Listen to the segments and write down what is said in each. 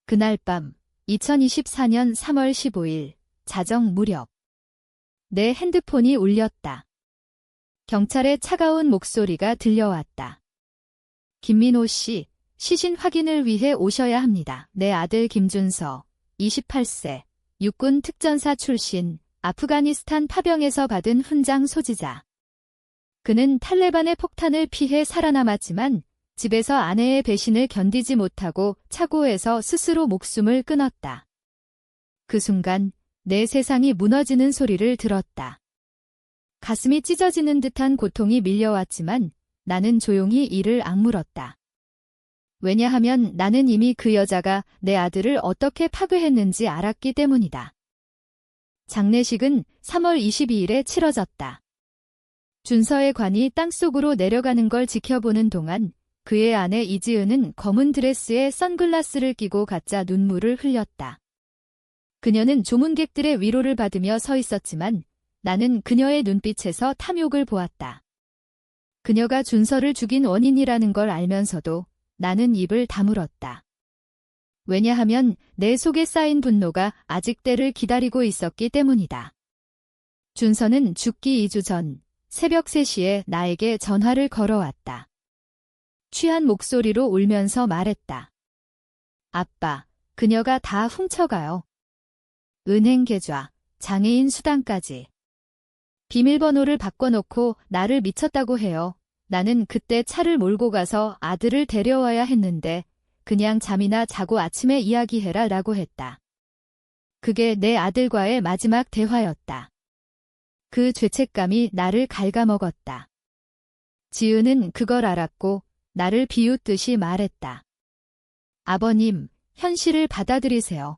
그날 밤 2024년 3월 15일 자정 무렵 내 핸드폰이 울렸다. 경찰의 차가운 목소리가 들려왔다. 김민호 씨, 시신 확인을 위해 오셔야 합니다. 내 아들 김준서, 28세, 육군 특전사 출신, 아프가니스탄 파병에서 받은 훈장 소지자. 그는 탈레반의 폭탄을 피해 살아남았지만 집에서 아내의 배신을 견디지 못하고 차고에서 스스로 목숨을 끊었다. 그 순간 내 세상이 무너지는 소리를 들었다. 가슴이 찢어지는 듯한 고통이 밀려왔지만 나는 조용히 이를 악물었다. 왜냐하면 나는 이미 그 여자가 내 아들을 어떻게 파괴했는지 알았기 때문이다. 장례식은 3월 22일에 치러졌다. 준서의 관이 땅속으로 내려가는 걸 지켜보는 동안 그의 아내 이지은은 검은 드레스에 선글라스를 끼고 가짜 눈물을 흘렸다. 그녀는 조문객들의 위로를 받으며 서 있었지만 나는 그녀의 눈빛에서 탐욕을 보았다. 그녀가 준서를 죽인 원인이라는 걸 알면서도 나는 입을 다물었다. 왜냐하면 내 속에 쌓인 분노가 아직 때를 기다리고 있었기 때문이다. 준서는 죽기 2주 전 새벽 3시에 나에게 전화를 걸어왔다. 취한 목소리로 울면서 말했다. 아빠, 그녀가 다 훔쳐가요. 은행 계좌, 장애인 수당까지. 비밀번호를 바꿔놓고 나를 미쳤다고 해요. 나는 그때 차를 몰고 가서 아들을 데려와야 했는데 그냥 잠이나 자고 아침에 이야기해라 라고 했다. 그게 내 아들과의 마지막 대화였다. 그 죄책감이 나를 갉아먹었다. 지은은 그걸 알았고 나를 비웃듯이 말했다. 아버님, 현실을 받아들이세요.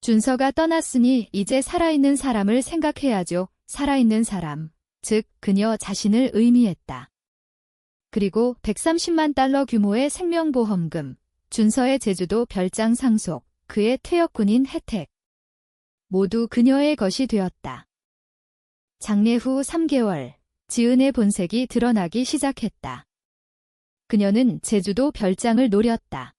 준서가 떠났으니 이제 살아있는 사람을 생각해야죠. 살아있는 사람, 즉 그녀 자신을 의미했다. 그리고 130만 달러 규모의 생명보험금, 준서의 제주도 별장 상속, 그의 퇴역군인 혜택. 모두 그녀의 것이 되었다. 장례 후 3개월, 지은의 본색이 드러나기 시작했다. 그녀는 제주도 별장을 노렸다.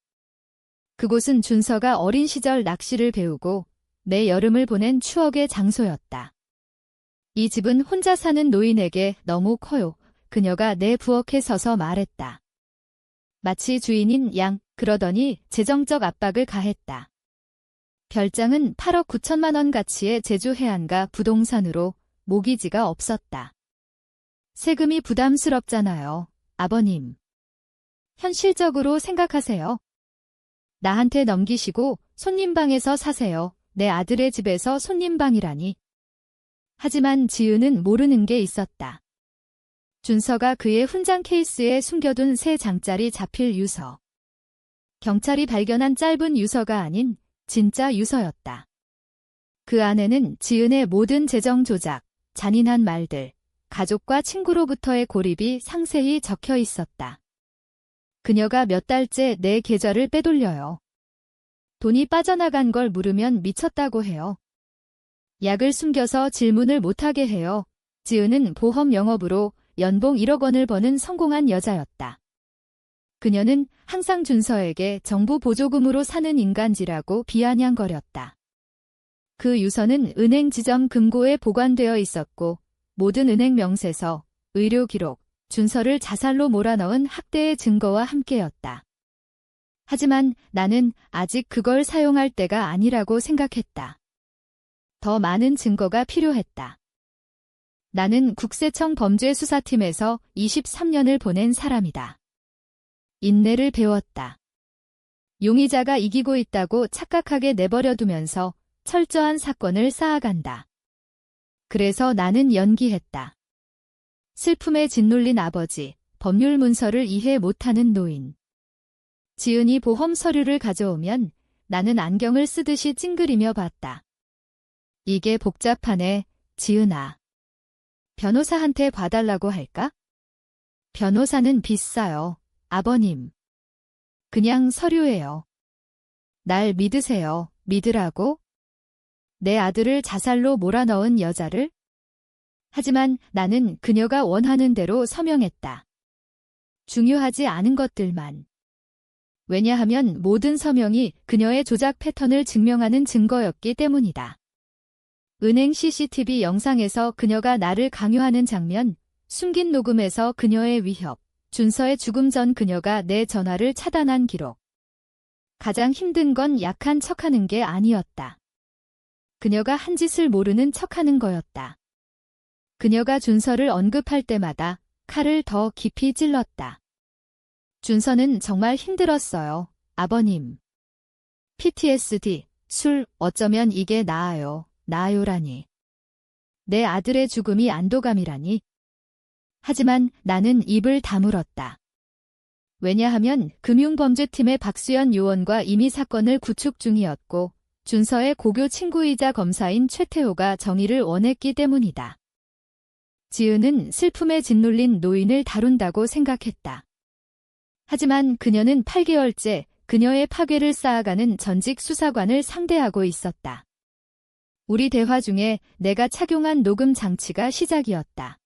그곳은 준서가 어린 시절 낚시를 배우고 매 여름을 보낸 추억의 장소였다. 이 집은 혼자 사는 노인에게 너무 커요. 그녀가 내 부엌에 서서 말했다. 마치 주인인 양, 그러더니 재정적 압박을 가했다. 별장은 8억 9천만 원 가치의 제주 해안가 부동산으로 모기지가 없었다. 세금이 부담스럽잖아요, 아버님. 현실적으로 생각하세요. 나한테 넘기시고 손님방에서 사세요. 내 아들의 집에서 손님방이라니. 하지만 지은은 모르는 게 있었다. 준서가 그의 훈장 케이스에 숨겨둔 3장짜리 자필 유서. 경찰이 발견한 짧은 유서가 아닌 진짜 유서였다. 그 안에는 지은의 모든 재정 조작, 잔인한 말들, 가족과 친구로부터의 고립이 상세히 적혀 있었다. 그녀가 몇 달째 내 계좌를 빼돌려요. 돈이 빠져나간 걸 물으면 미쳤다고 해요. 약을 숨겨서 질문을 못하게 해요. 지은은 보험 영업으로 연봉 1억 원을 버는 성공한 여자였다. 그녀는 항상 준서에게 정부 보조금으로 사는 인간지라고 비아냥거렸다. 그 유서는 은행 지점 금고에 보관되어 있었고 모든 은행 명세서, 의료 기록, 준서를 자살로 몰아넣은 학대의 증거와 함께였다. 하지만 나는 아직 그걸 사용할 때가 아니라고 생각했다. 더 많은 증거가 필요했다. 나는 국세청 범죄수사팀에서 23년을 보낸 사람이다. 인내를 배웠다. 용의자가 이기고 있다고 착각하게 내버려두면서 철저한 사건을 쌓아간다. 그래서 나는 연기했다. 슬픔에 짓눌린 아버지, 법률 문서를 이해 못하는 노인. 지은이 보험 서류를 가져오면 나는 안경을 쓰듯이 찡그리며 봤다. 이게 복잡하네, 지은아. 변호사한테 봐달라고 할까? 변호사는 비싸요, 아버님. 그냥 서류예요. 날 믿으세요, 믿으라고? 내 아들을 자살로 몰아넣은 여자를? 하지만 나는 그녀가 원하는 대로 서명했다. 중요하지 않은 것들만. 왜냐하면 모든 서명이 그녀의 조작 패턴을 증명하는 증거였기 때문이다. 은행 CCTV 영상에서 그녀가 나를 강요하는 장면, 숨긴 녹음에서 그녀의 위협, 준서의 죽음 전 그녀가 내 전화를 차단한 기록. 가장 힘든 건 약한 척하는 게 아니었다. 그녀가 한 짓을 모르는 척하는 거였다. 그녀가 준서를 언급할 때마다 칼을 더 깊이 찔렀다. 준서는 정말 힘들었어요, 아버님. PTSD, 술, 어쩌면 이게 나아요라니. 내 아들의 죽음이 안도감이라니. 하지만 나는 입을 다물었다. 왜냐하면 금융범죄팀의 박수연 요원과 이미 사건을 구축 중이었고 준서의 고교 친구이자 검사인 최태호가 정의를 원했기 때문이다. 지은은 슬픔에 짓눌린 노인을 다룬다고 생각했다. 하지만 그녀는 8개월째 그녀의 파괴를 쌓아가는 전직 수사관을 상대하고 있었다. 우리 대화 중에 내가 착용한 녹음 장치가 시작이었다.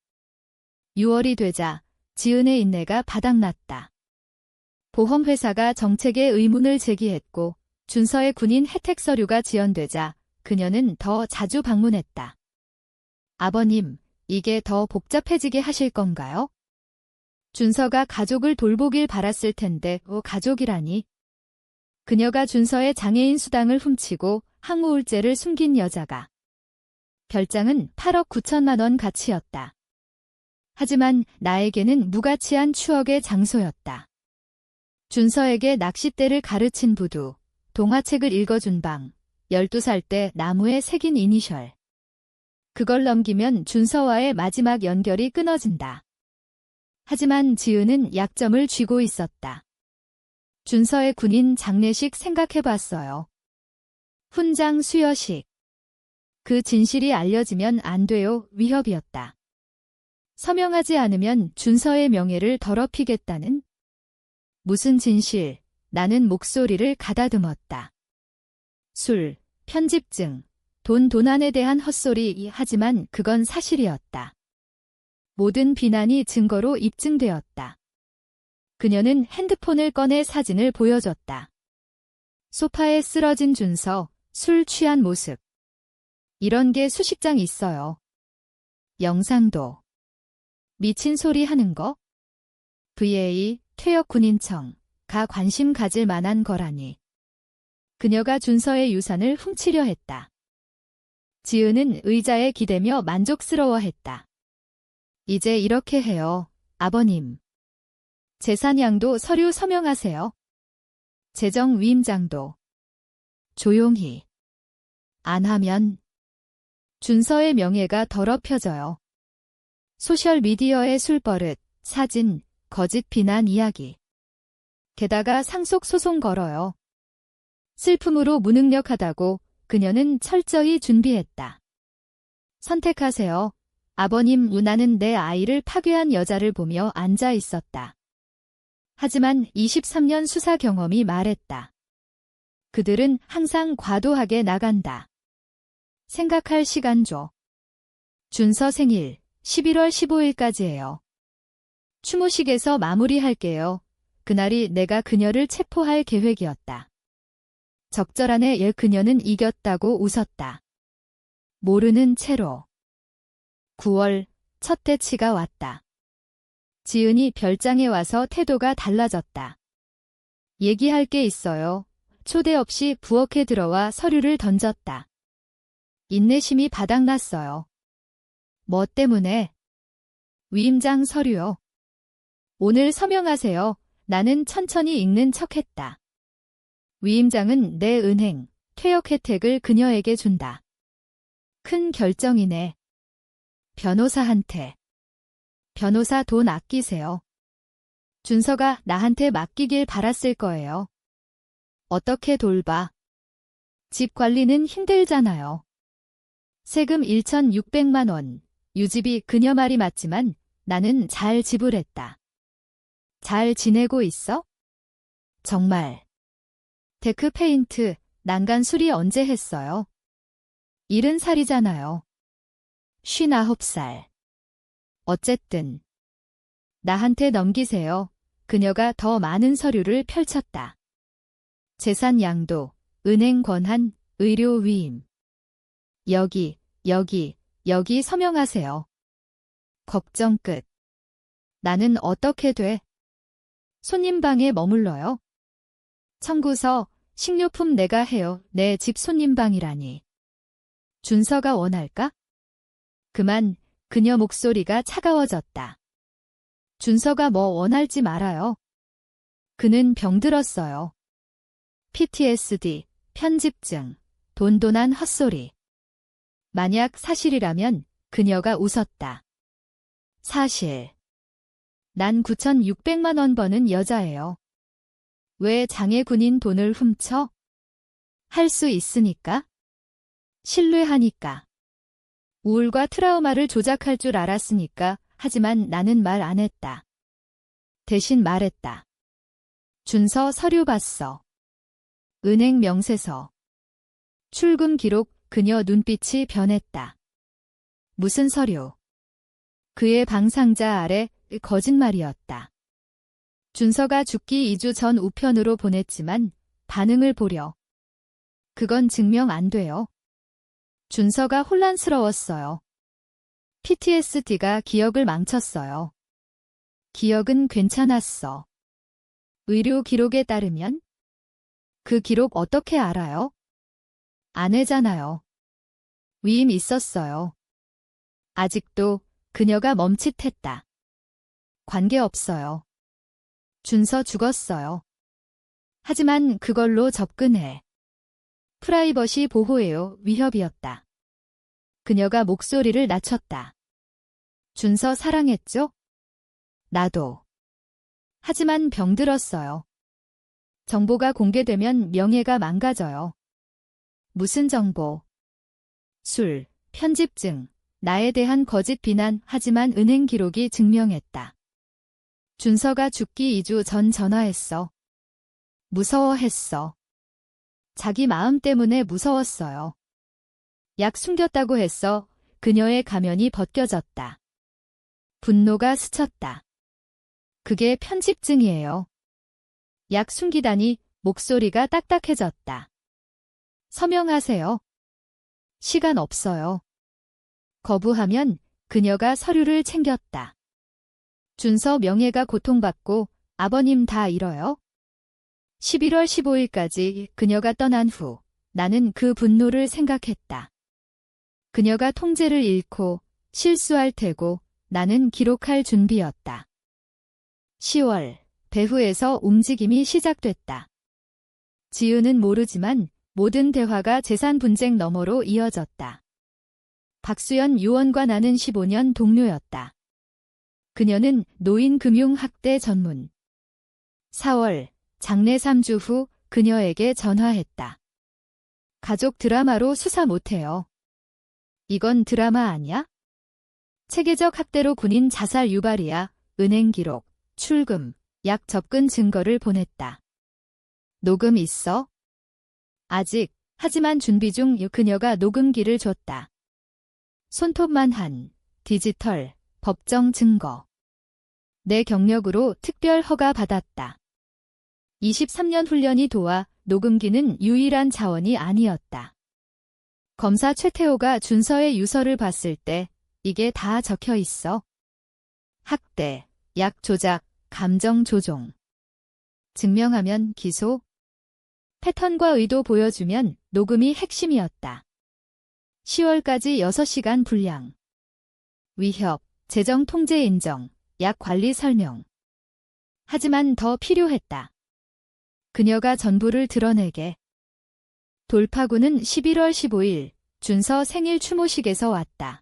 6월이 되자 지은의 인내가 바닥났다. 보험회사가 정책에 의문을 제기했고 준서의 군인 혜택 서류가 지연되자 그녀는 더 자주 방문했다. 아버님, 이게 더 복잡해지게 하실 건가요? 준서가 가족을 돌보길 바랐을 텐데 가족이라니. 그녀가 준서의 장애인 수당을 훔치고 항우울제를 숨긴 여자가. 별장은 8억 9천만 원 가치였다. 하지만 나에게는 무가치한 추억의 장소였다. 준서에게 낚싯대를 가르친 부두, 동화책을 읽어준 방, 12살 때 나무에 새긴 이니셜. 그걸 넘기면 준서와의 마지막 연결이 끊어진다. 하지만 지은은 약점을 쥐고 있었다. 준서의 군인 장례식 생각해봤어요. 훈장 수여식. 그 진실이 알려지면 안 돼요, 위협이었다. 서명하지 않으면 준서의 명예를 더럽히겠다는? 무슨 진실? 나는 목소리를 가다듬었다. 술, 편집증, 돈안에 대한 헛소리, 하지만 그건 사실이었다. 모든 비난이 증거로 입증되었다. 그녀는 핸드폰을 꺼내 사진을 보여줬다. 소파에 쓰러진 준서, 술 취한 모습. 이런 게 수십 장 있어요. 영상도. 미친 소리 하는 거? VA, 퇴역 군인청가 관심 가질 만한 거라니. 그녀가 준서의 유산을 훔치려 했다. 지은은 의자에 기대며 만족스러워했다. 이제 이렇게 해요, 아버님. 재산양도 서류 서명하세요. 재정위임장도. 조용히. 안 하면 준서의 명예가 더럽혀져요. 소셜미디어의 술버릇, 사진, 거짓 비난 이야기. 게다가 상속소송 걸어요. 슬픔으로 무능력하다고 그녀는 철저히 준비했다. 선택하세요. 아버님. 나는 내 아이를 파괴한 여자를 보며 앉아 있었다. 하지만 23년 수사 경험이 말했다. 그들은 항상 과도하게 나간다. 생각할 시간 줘. 준서 생일 11월 15일까지예요. 추모식에서 마무리할게요. 그날이 내가 그녀를 체포할 계획이었다. 적절한에 그녀는 이겼다고 웃었다. 모르는 채로. 9월 첫 대치가 왔다. 지은이 별장에 와서 태도가 달라졌다. 얘기할 게 있어요. 초대 없이 부엌에 들어와 서류를 던졌다. 인내심이 바닥났어요. 뭐 때문에? 위임장 서류요. 오늘 서명하세요. 나는 천천히 읽는 척했다. 위임장은 내 은행, 퇴역 혜택을 그녀에게 준다. 큰 결정이네. 변호사한테. 변호사 돈 아끼세요. 준서가 나한테 맡기길 바랐을 거예요. 어떻게 돌봐? 집 관리는 힘들잖아요. 세금 1,600만 원. 유지비 그녀 말이 맞지만 나는 잘 지불했다. 잘 지내고 있어? 정말. 데크 페인트, 난간 수리 언제 했어요? 70살이잖아요. 59살. 어쨌든. 나한테 넘기세요. 그녀가 더 많은 서류를 펼쳤다. 재산 양도, 은행 권한, 의료 위임. 여기 서명하세요. 걱정 끝. 나는 어떻게 돼? 손님 방에 머물러요? 청구서, 식료품 내가 해요. 내 집 손님 방이라니. 준서가 원할까? 그만, 그녀 목소리가 차가워졌다. 준서가 뭐 원할지 말아요. 그는 병들었어요. PTSD, 편집증, 돈돈한 헛소리. 만약 사실이라면 그녀가 웃었다. 사실. 난 9,600만 원 버는 여자예요. 왜 장애군인 돈을 훔쳐? 할 수 있으니까? 신뢰하니까. 우울과 트라우마를 조작할 줄 알았으니까. 하지만 나는 말 안 했다. 대신 말했다. 준서 서류 봤어. 은행 명세서. 출금 기록. 그녀 눈빛이 변했다. 무슨 서류? 그의 방상자 아래 거짓말이었다. 준서가 죽기 2주 전 우편으로 보냈지만 반응을 보려. 그건 증명 안 돼요. 준서가 혼란스러웠어요. PTSD가 기억을 망쳤어요. 기억은 괜찮았어. 의료 기록에 따르면? 그 기록 어떻게 알아요? 아내잖아요. 위임 있었어요. 아직도 그녀가 멈칫했다. 관계없어요. 준서 죽었어요. 하지만 그걸로 접근해. 프라이버시 보호예요. 위협이었다. 그녀가 목소리를 낮췄다. 준서 사랑했죠? 나도. 하지만 병들었어요. 정보가 공개되면 명예가 망가져요. 무슨 정보? 술, 편집증, 나에 대한 거짓 비난. 하지만 은행 기록이 증명했다. 준서가 죽기 2주 전 전화했어. 무서워했어. 자기 마음 때문에 무서웠어요. 약 숨겼다고 했어. 그녀의 가면이 벗겨졌다. 분노가 스쳤다. 그게 편집증이에요. 약 숨기다니. 목소리가 딱딱해졌다. 서명하세요. 시간 없어요. 거부하면 그녀가 서류를 챙겼다. 준서 명예가 고통받고 아버님 다 잃어요? 11월 15일까지 그녀가 떠난 후 나는 그 분노를 생각했다. 그녀가 통제를 잃고 실수할 테고 나는 기록할 준비였다. 10월, 배후에서 움직임이 시작됐다. 지은은 모르지만 모든 대화가 재산 분쟁 너머로 이어졌다. 박수연 요원과 나는 15년 동료였다. 그녀는 노인금융학대 전문. 4월, 장례 3주 후 그녀에게 전화했다. 가족 드라마로 수사 못해요. 이건 드라마 아니야? 체계적 학대로 군인 자살 유발이야. 은행 기록, 출금, 약 접근 증거를 보냈다. 녹음 있어? 아직, 하지만 준비 중. 그녀가 녹음기를 줬다. 손톱만 한, 디지털, 법정 증거. 내 경력으로 특별 허가 받았다. 23년 훈련이 도와 녹음기는 유일한 자원이 아니었다. 검사 최태호가 준서의 유서를 봤을 때 이게 다 적혀 있어. 학대, 약 조작, 감정 조종. 증명하면 기소? 패턴과 의도 보여주면 녹음이 핵심이었다. 10월까지 6시간 분량. 위협, 재정 통제 인정, 약 관리 설명. 하지만 더 필요했다. 그녀가 전부를 드러내게. 돌파구는 11월 15일 준서 생일 추모식에서 왔다.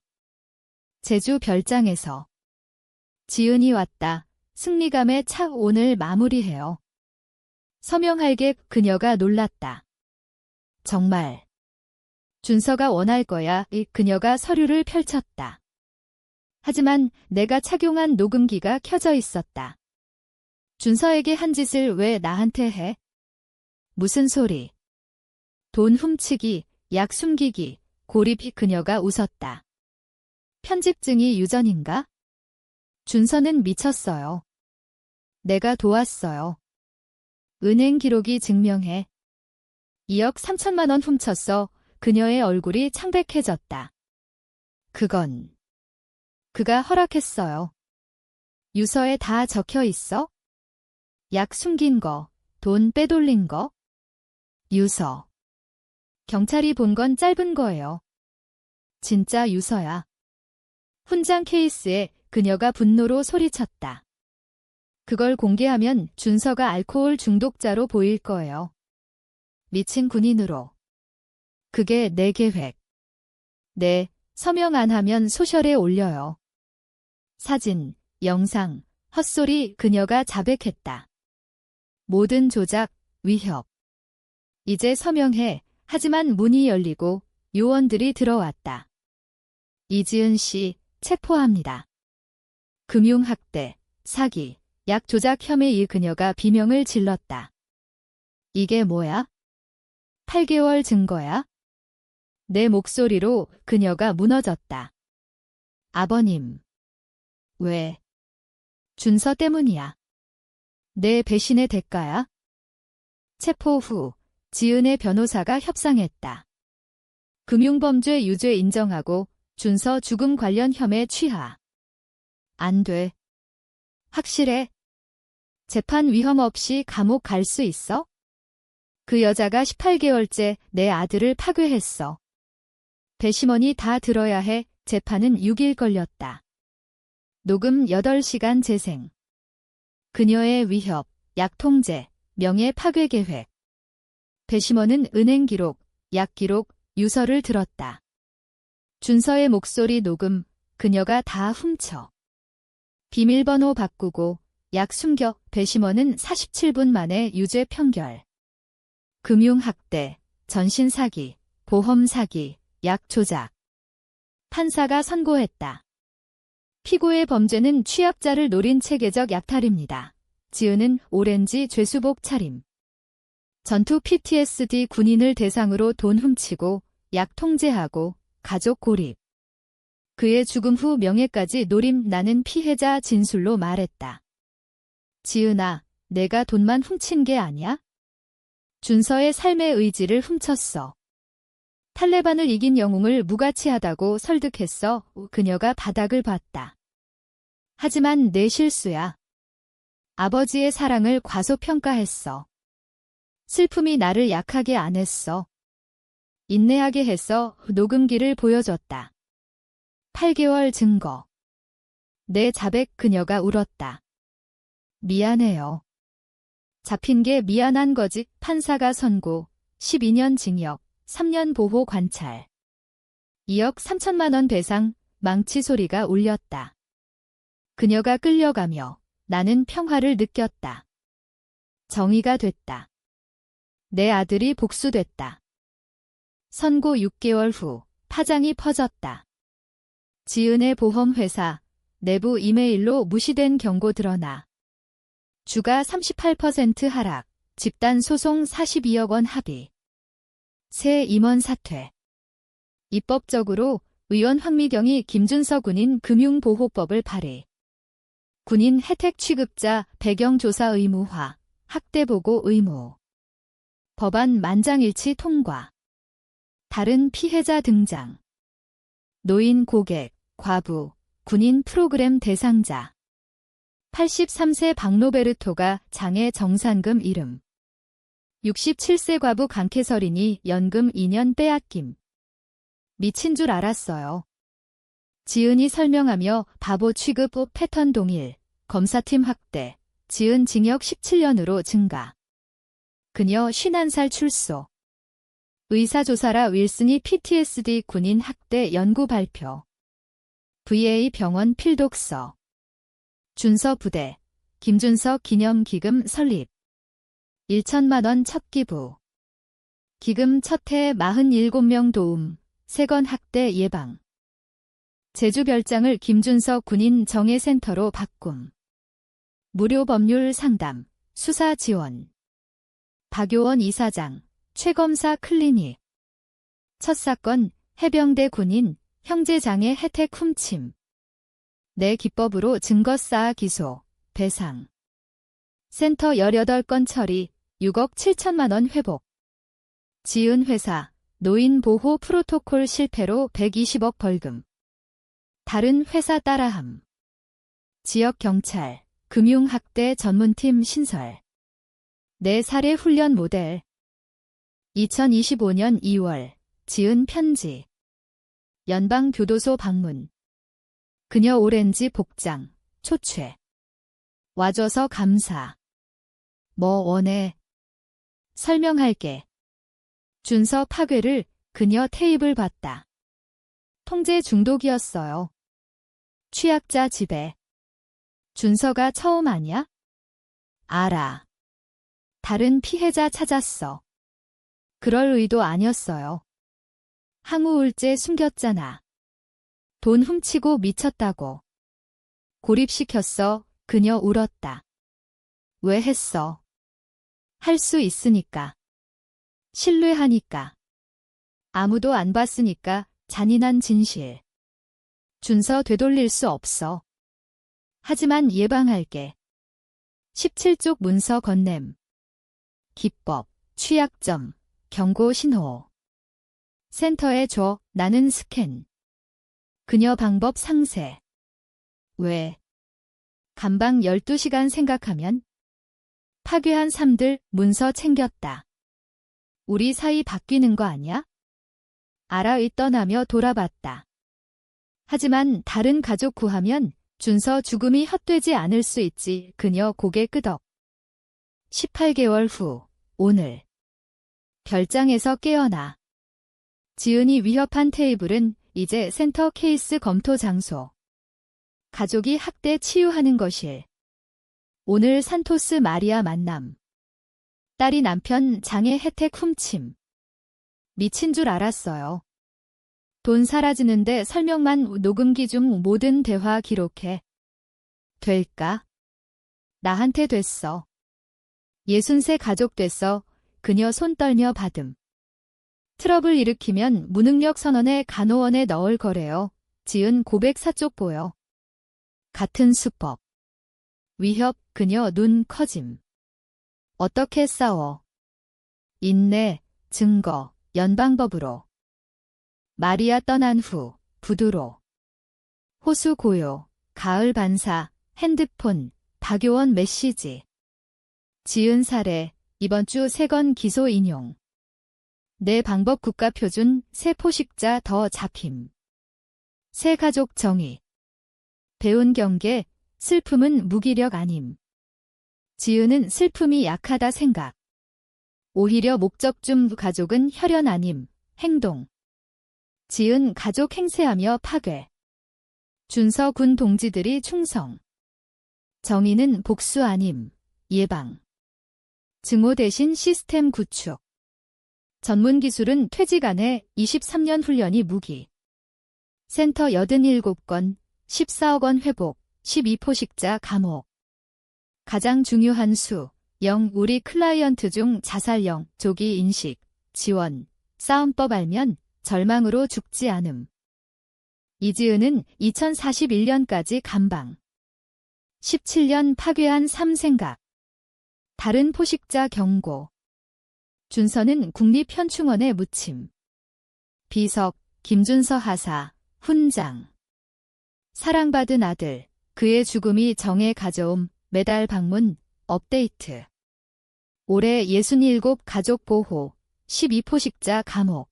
제주 별장에서. 지은이 왔다. 승리감에 차 오늘 마무리해요. 서명할게. 그녀가 놀랐다. 정말. 준서가 원할 거야. 그녀가 서류를 펼쳤다. 하지만 내가 착용한 녹음기가 켜져 있었다. 준서에게 한 짓을 왜 나한테 해? 무슨 소리? 돈 훔치기, 약 숨기기, 고립. 그녀가 웃었다. 편집증이 유전인가? 준서는 미쳤어요. 내가 도왔어요. 은행 기록이 증명해. 2억 3천만 원 훔쳤어. 그녀의 얼굴이 창백해졌다. 그건 그가 허락했어요. 유서에 다 적혀 있어? 약 숨긴 거, 돈 빼돌린 거? 유서. 경찰이 본 건 짧은 거예요. 진짜 유서야. 훈장 케이스에 그녀가 분노로 소리쳤다. 그걸 공개하면 준서가 알코올 중독자로 보일 거예요. 미친 군인으로. 그게 내 계획. 네, 서명 안 하면 소셜에 올려요. 사진, 영상, 헛소리 그녀가 자백했다. 모든 조작, 위협. 이제 서명해. 하지만 문이 열리고 요원들이 들어왔다. 이지은 씨, 체포합니다. 금융학대, 사기, 약 조작 혐의의 그녀가 비명을 질렀다. 이게 뭐야? 8개월 증거야? 내 목소리로 그녀가 무너졌다. 아버님. 왜? 준서 때문이야. 내 배신의 대가야? 체포 후 지은의 변호사가 협상했다. 금융범죄 유죄 인정하고 준서 죽음 관련 혐의 취하. 안 돼. 확실해? 재판 위험 없이 감옥 갈 수 있어? 그 여자가 18개월째 내 아들을 파괴했어. 배심원이 다 들어야 해. 재판은 6일 걸렸다. 녹음 8시간 재생. 그녀의 위협, 약 통제, 명예 파괴 계획. 배심원은 은행 기록, 약 기록, 유서를 들었다. 준서의 목소리 녹음, 그녀가 다 훔쳐. 비밀번호 바꾸고, 약 숨겨. 배심원은 47분 만에 유죄 판결. 금융학대, 전신사기, 보험사기, 약 조작. 판사가 선고했다. 피고의 범죄는 취약자를 노린 체계적 약탈입니다. 지은은 오렌지 죄수복 차림. 전투 PTSD 군인을 대상으로 돈 훔치고 약 통제하고 가족 고립. 그의 죽음 후 명예까지 노림. 나는 피해자 진술로 말했다. 지은아, 내가 돈만 훔친 게 아니야? 준서의 삶의 의지를 훔쳤어. 탈레반을 이긴 영웅을 무가치하다고 설득했어. 그녀가 바닥을 봤다. 하지만 내 실수야. 아버지의 사랑을 과소평가했어. 슬픔이 나를 약하게 안 했어. 인내하게 했어. 녹음기를 보여줬다. 8개월 증거. 내 자백. 그녀가 울었다. 미안해요. 잡힌 게 미안한 거지. 판사가 선고. 12년 징역, 3년 보호 관찰. 2억 3천만 원 배상. 망치 소리가 울렸다. 그녀가 끌려가며 나는 평화를 느꼈다. 정의가 됐다. 내 아들이 복수됐다. 선고 6개월 후 파장이 퍼졌다. 지은의 보험회사 내부 이메일로 무시된 경고 드러나. 주가 38% 하락, 집단 소송 42억 원 합의. 새 임원 사퇴. 입법적으로 의원 황미경이 김준서 군인 금융보호법을 발의. 군인 혜택 취급자 배경조사 의무화, 학대보고 의무. 법안 만장일치 통과. 다른 피해자 등장. 노인 고객, 과부, 군인 프로그램 대상자. 83세 박로베르토가 장애 정산금 이름. 67세 과부 강캐서린이 연금 2년 빼앗김. 미친 줄 알았어요. 지은이 설명하며 바보 취급 후 패턴 동일. 검사팀 확대. 지은 징역 17년으로 증가. 그녀 51살 출소. 의사조사라 윌슨이 PTSD 군인 학대 연구 발표. VA 병원 필독서. 준서 부대. 김준서 기념기금 설립. 1천만 원 첫 기부. 기금 첫 해 47명 도움. 세건 학대 예방. 제주 별장을 김준서 군인 정예센터로 바꿈. 무료 법률 상담, 수사 지원. 박요원 이사장, 최검사 클리닉. 첫 사건, 해병대 군인, 형제장애 혜택 훔침. 내 기법으로 증거 쌓아 기소, 배상. 센터 18건 처리, 6억 7천만 원 회복. 지은 회사, 노인 보호 프로토콜 실패로 120억 벌금. 다른 회사 따라함. 지역경찰, 금융학대 전문팀 신설. 4살의 훈련 모델. 2025년 2월, 지은 편지. 연방교도소 방문. 그녀 오렌지 복장, 초췌. 와줘서 감사. 뭐 원해? 설명할게. 준서 파괴를 그녀 테이블 봤다. 통제 중독이었어요. 취약자 집에. 준서가 처음 아냐? 알아. 다른 피해자 찾았어. 그럴 의도 아니었어요. 항우울제 숨겼잖아. 돈 훔치고 미쳤다고. 고립시켰어. 그녀 울었다. 왜 했어? 할 수 있으니까. 신뢰하니까. 아무도 안 봤으니까. 잔인한 진실. 준서 되돌릴 수 없어. 하지만 예방할게. 17쪽 문서 건냄. 기법, 취약점, 경고 신호. 센터에 줘. 나는 스캔. 그녀 방법 상세. 왜? 감방 12시간 생각하면? 파괴한 삶들 문서 챙겼다. 우리 사이 바뀌는 거 아냐? 알아이 떠나며 돌아봤다. 하지만 다른 가족 구하면 준서 죽음이 헛되지 않을 수 있지. 그녀 고개 끄덕. 18개월 후, 오늘. 별장에서 깨어나. 지은이 위협한 테이블은 이제 센터 케이스 검토 장소. 가족이 학대 치유하는 거실. 오늘 산토스 마리아 만남. 딸이 남편 장애 혜택 훔침. 미친 줄 알았어요. 돈 사라지는데 설명만 녹음기 중 모든 대화 기록해. 될까? 나한테 됐어. 60세 가족 됐어. 그녀 손 떨며 받음. 트러블 일으키면 무능력 선언에 간호원에 넣을 거래요. 지은 고백 사쪽 보여. 같은 수법. 위협, 그녀 눈 커짐. 어떻게 싸워? 인내, 증거, 연방법으로. 마리아 떠난 후, 부두로. 호수 고요, 가을 반사, 핸드폰, 박요원 메시지. 지은 사례, 이번 주 3건 기소 인용. 내 방법 국가표준, 새 포식자 더 잡힘. 새 가족 정의. 배운 경계, 슬픔은 무기력 아님. 지은은 슬픔이 약하다 생각. 오히려 목적중 가족은 혈연 아님, 행동. 지은 가족 행세하며 파괴. 준서 군 동지들이 충성. 정의는 복수 아님, 예방. 증오 대신 시스템 구축. 전문 기술은 퇴직 안에 23년 훈련이 무기. 센터 87건, 14억 원 회복, 12포식자 감옥. 가장 중요한 수, 0 우리 클라이언트 중 자살 0, 조기 인식, 지원, 싸움법 알면 절망으로 죽지 않음. 이지은은 2041년까지 감방. 17년 파괴한 삶 생각. 다른 포식자 경고. 준서는 국립현충원에 묻힘. 비석, 김준서 하사, 훈장. 사랑받은 아들, 그의 죽음이 정에 가져옴, 매달 방문, 업데이트. 올해 67 가족 보호, 12포식자 감옥.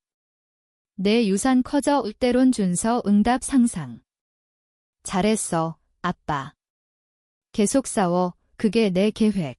내 유산 커져 때론 준서 응답 상상. 잘했어, 아빠. 계속 싸워, 그게 내 계획.